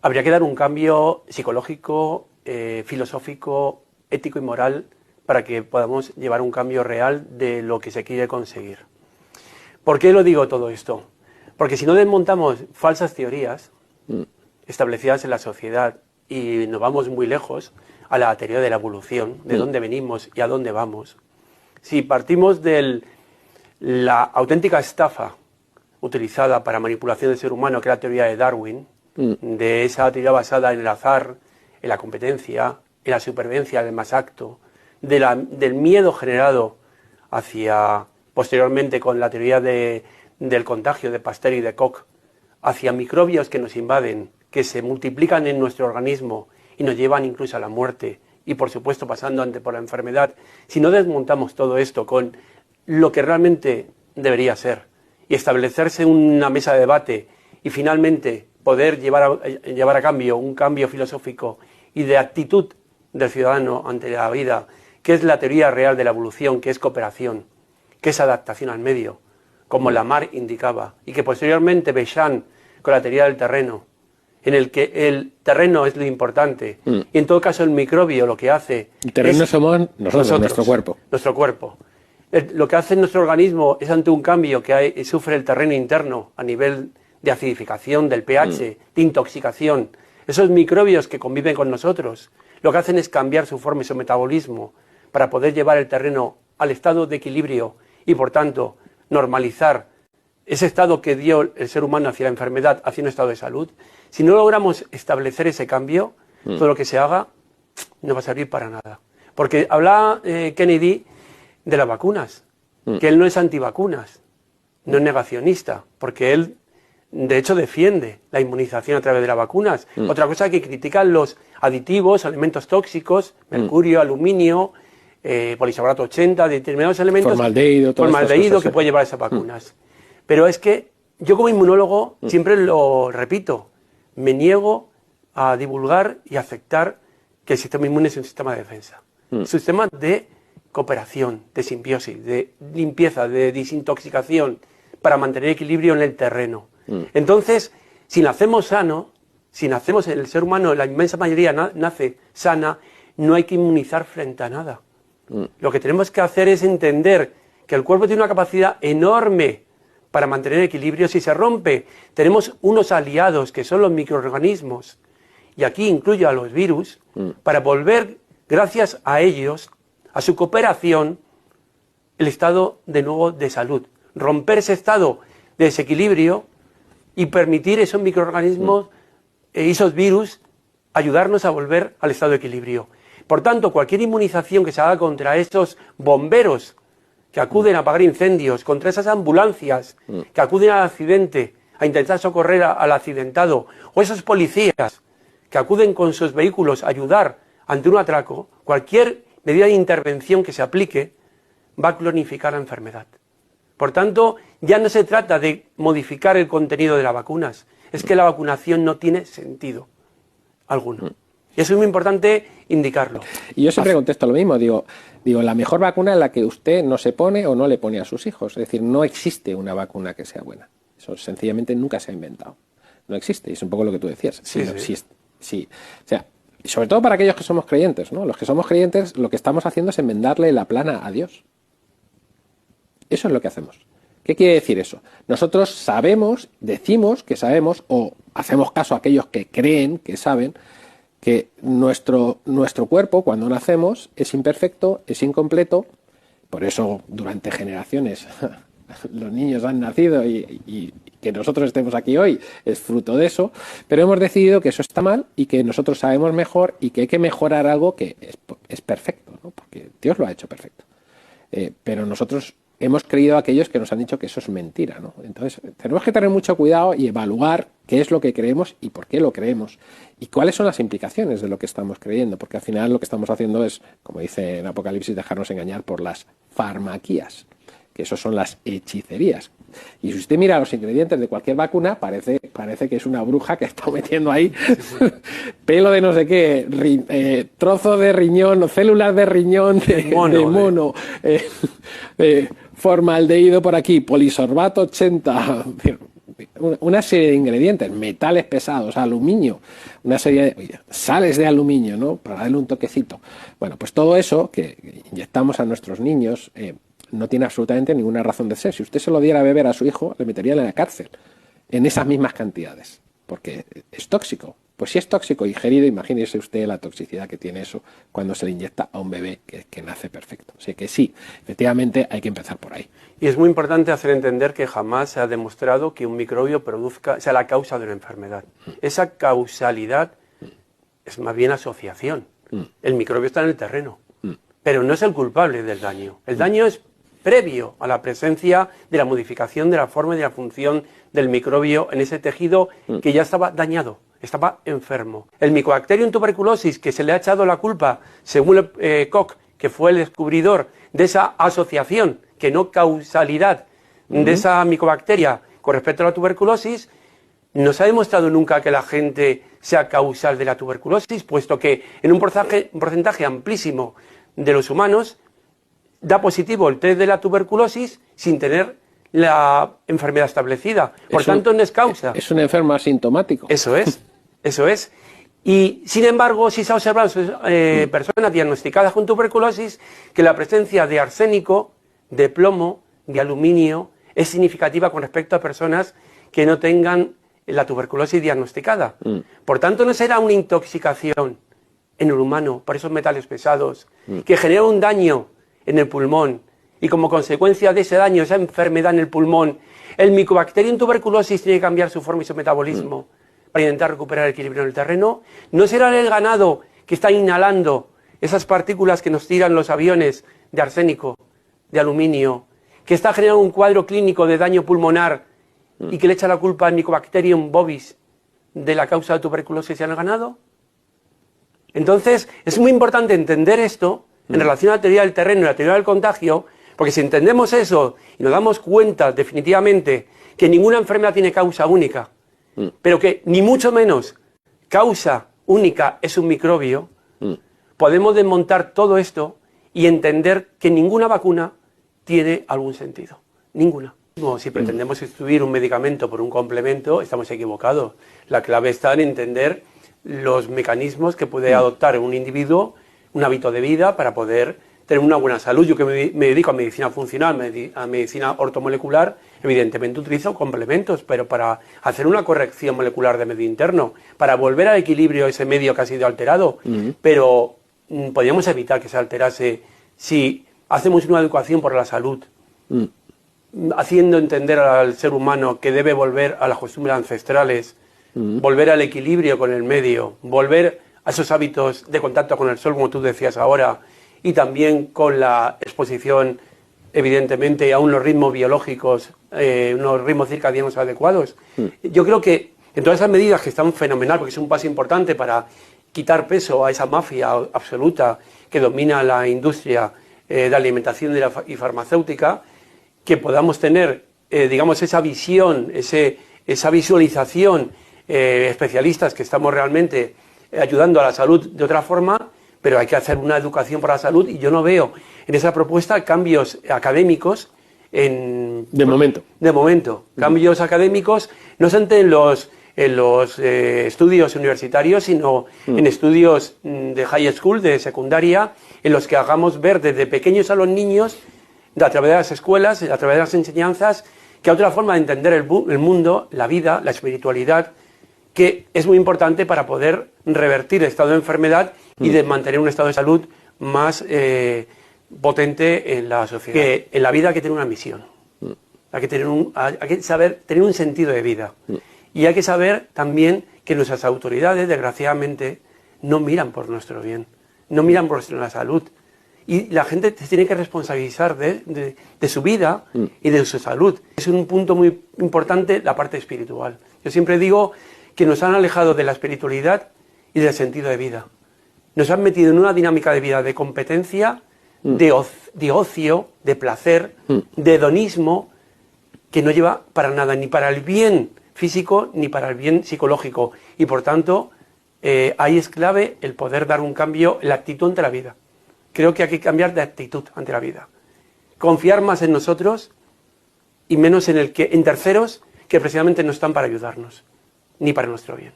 habría que dar un cambio psicológico, filosófico, ético y moral para que podamos llevar un cambio real de lo que se quiere conseguir. ¿Por qué lo digo todo esto? Porque si no desmontamos falsas teorías establecidas en la sociedad y nos vamos muy lejos a la teoría de la evolución, de dónde venimos y a dónde vamos, si partimos de la auténtica estafa utilizada para manipulación del ser humano, que es la teoría de Darwin, de esa teoría basada en el azar, en la competencia, en la supervivencia del más apto, del miedo generado hacia, posteriormente con la teoría del contagio de Pasteur y de Koch, hacia microbios que nos invaden, que se multiplican en nuestro organismo y nos llevan incluso a la muerte, y por supuesto pasando por la enfermedad. Si no desmontamos todo esto con lo que realmente debería ser y establecerse una mesa de debate y finalmente poder llevar a cambio un cambio filosófico y de actitud del ciudadano ante la vida, que es la teoría real de la evolución, que es cooperación, que es adaptación al medio, como Lamarck indicaba, y que posteriormente Béchamp, con la teoría del terreno, en el que el terreno es lo importante, y en todo caso el microbio lo que hace... El terreno somos nosotros, nuestro cuerpo. Nuestro cuerpo. Lo que hace nuestro organismo es ante un cambio que sufre el terreno interno a nivel de acidificación, del pH, de intoxicación. Esos microbios que conviven con nosotros, lo que hacen es cambiar su forma y su metabolismo para poder llevar el terreno al estado de equilibrio y, por tanto, normalizar ese estado que dio el ser humano hacia la enfermedad, hacia un estado de salud. Si no logramos establecer ese cambio, todo lo que se haga no va a servir para nada. Porque hablaba Kennedy de las vacunas, que él no es antivacunas, no es negacionista, porque él, de hecho, defiende la inmunización a través de las vacunas. Otra cosa que critican los aditivos, elementos tóxicos, mercurio, aluminio, polisaborato 80, determinados elementos, formaldehído que puede llevar esas vacunas. Pero es que yo como inmunólogo siempre lo repito, me niego a divulgar y aceptar que el sistema inmune es un sistema de defensa. Es un sistema de cooperación, de simbiosis, de limpieza, de desintoxicación, para mantener equilibrio en el terreno. Entonces, si nacemos sano, si nacemos, el ser humano, la inmensa mayoría nace sana, no hay que inmunizar frente a nada. Lo que tenemos que hacer es entender que el cuerpo tiene una capacidad enorme para mantener equilibrio. Si se rompe, tenemos unos aliados que son los microorganismos, y aquí incluyo a los virus, para volver, gracias a ellos, a su cooperación, el estado de nuevo de salud. Romper ese estado de desequilibrio y permitir esos microorganismos y esos virus ayudarnos a volver al estado de equilibrio. Por tanto, cualquier inmunización que se haga contra esos bomberos que acuden a apagar incendios, contra esas ambulancias que acuden al accidente a intentar socorrer al accidentado, o esos policías que acuden con sus vehículos a ayudar ante un atraco, cualquier medida de intervención que se aplique va a cronificar la enfermedad. Por tanto, ya no se trata de modificar el contenido de las vacunas, es que la vacunación no tiene sentido alguno. Y eso es muy importante indicarlo. Y yo siempre contesto lo mismo, digo, la mejor vacuna es la que usted no se pone o no le pone a sus hijos. Es decir, no existe una vacuna que sea buena. Eso sencillamente nunca se ha inventado. No existe, y es un poco lo que tú decías. Sí. O sea, sobre todo para aquellos que somos creyentes, ¿no? Los que somos creyentes, lo que estamos haciendo es enmendarle la plana a Dios. Eso es lo que hacemos. ¿Qué quiere decir eso? Nosotros sabemos, decimos que sabemos, o hacemos caso a aquellos que creen que saben, que nuestro cuerpo, cuando nacemos, es imperfecto, es incompleto. Por eso, durante generaciones, los niños han nacido y que nosotros estemos aquí hoy es fruto de eso. Pero hemos decidido que eso está mal y que nosotros sabemos mejor y que hay que mejorar algo que es perfecto, ¿no? Porque Dios lo ha hecho perfecto. Pero nosotros hemos creído a aquellos que nos han dicho que eso es mentira, ¿no? Entonces, tenemos que tener mucho cuidado y evaluar qué es lo que creemos y por qué lo creemos y cuáles son las implicaciones de lo que estamos creyendo, porque al final lo que estamos haciendo es, como dice en Apocalipsis, dejarnos engañar por las farmaquías, que eso son las hechicerías. Y si usted mira los ingredientes de cualquier vacuna, parece que es una bruja que está metiendo ahí pelo de no sé qué, trozo de riñón, células de riñón de mono, formaldehído por aquí, polisorbato 80, una serie de ingredientes, metales pesados, aluminio, una serie de sales de aluminio, ¿no? Para darle un toquecito. Bueno, pues todo eso que inyectamos a nuestros niños no tiene absolutamente ninguna razón de ser. Si usted se lo diera a beber a su hijo, le metería en la cárcel en esas mismas cantidades, porque es tóxico. Pues si es tóxico ingerido, imagínese usted la toxicidad que tiene eso cuando se le inyecta a un bebé que nace perfecto. Así que sí, efectivamente hay que empezar por ahí. Y es muy importante hacer entender que jamás se ha demostrado que un microbio sea la causa de una enfermedad. Esa causalidad es más bien asociación. El microbio está en el terreno, pero no es el culpable del daño. El daño es previo a la presencia de la modificación de la forma y de la función del microbio en ese tejido que ya estaba dañado, estaba enfermo. El Mycobacterium tuberculosis, que se le ha echado la culpa, según Koch, que fue el descubridor de esa asociación, que no causalidad, de esa micobacteria con respecto a la tuberculosis, no se ha demostrado nunca que la gente sea causal de la tuberculosis, puesto que en un porcentaje amplísimo de los humanos da positivo el test de la tuberculosis sin tener la enfermedad establecida. Por tanto, no es causa. Es un enfermo asintomático. Eso es. Y, sin embargo, sí se ha observado en personas diagnosticadas con tuberculosis que la presencia de arsénico, de plomo, de aluminio, es significativa con respecto a personas que no tengan la tuberculosis diagnosticada. Por tanto, no será una intoxicación en el humano por esos metales pesados que genera un daño en el pulmón y como consecuencia de ese daño, esa enfermedad en el pulmón, el Mycobacterium tuberculosis tiene que cambiar su forma y su metabolismo para intentar recuperar el equilibrio en el terreno. No será el ganado que está inhalando esas partículas que nos tiran los aviones de arsénico, de aluminio, que está generando un cuadro clínico de daño pulmonar y que le echa la culpa al Mycobacterium bovis de la causa de tuberculosis en el ganado. Entonces, es muy importante entender esto en relación a la teoría del terreno y la teoría del contagio, porque si entendemos eso y nos damos cuenta definitivamente que ninguna enfermedad tiene causa única, pero que ni mucho menos causa única es un microbio, podemos desmontar todo esto y entender que ninguna vacuna tiene algún sentido. Ninguna. Si pretendemos sustituir un medicamento por un complemento, estamos equivocados. La clave está en entender los mecanismos que puede adoptar un individuo, un hábito de vida para poder tener una buena salud. Yo que me dedico a medicina funcional, a medicina ortomolecular, evidentemente utilizo complementos, pero para hacer una corrección molecular de medio interno, para volver al equilibrio ese medio que ha sido alterado, pero podríamos evitar que se alterase si hacemos una educación por la salud, haciendo entender al ser humano que debe volver a las costumbres ancestrales, volver al equilibrio con el medio, volver a esos hábitos de contacto con el sol, como tú decías ahora, y también con la exposición, evidentemente, a unos ritmos biológicos, unos ritmos circadianos adecuados. Yo creo que en todas esas medidas que están fenomenal, porque es un paso importante para quitar peso a esa mafia absoluta que domina la industria de alimentación y farmacéutica, que podamos tener, digamos, esa visión, esa visualización, especialistas que estamos realmente ayudando a la salud de otra forma, pero hay que hacer una educación para la salud y yo no veo en esa propuesta cambios académicos de momento. Cambios académicos no solamente en los estudios universitarios, sino en estudios de high school, de secundaria, en los que hagamos ver desde pequeños a los niños, a través de las escuelas, a través de las enseñanzas, que hay otra forma de entender el mundo, la vida, la espiritualidad, que es muy importante para poder revertir el estado de enfermedad y de mantener un estado de salud más potente en la sociedad. Que en la vida hay que tener una misión, hay que saber tener un sentido de vida y hay que saber también que nuestras autoridades, desgraciadamente, no miran por nuestro bien, no miran por nuestra salud y la gente se tiene que responsabilizar de su vida y de su salud. Es un punto muy importante la parte espiritual. Yo siempre digo que nos han alejado de la espiritualidad y del sentido de vida. Nos han metido en una dinámica de vida de competencia, de ocio, de placer, de hedonismo, que no lleva para nada, ni para el bien físico, ni para el bien psicológico. Y por tanto, ahí es clave el poder dar un cambio en la actitud ante la vida. Creo que hay que cambiar de actitud ante la vida. Confiar más en nosotros y menos en terceros, que precisamente no están para ayudarnos, ni para nuestro bien.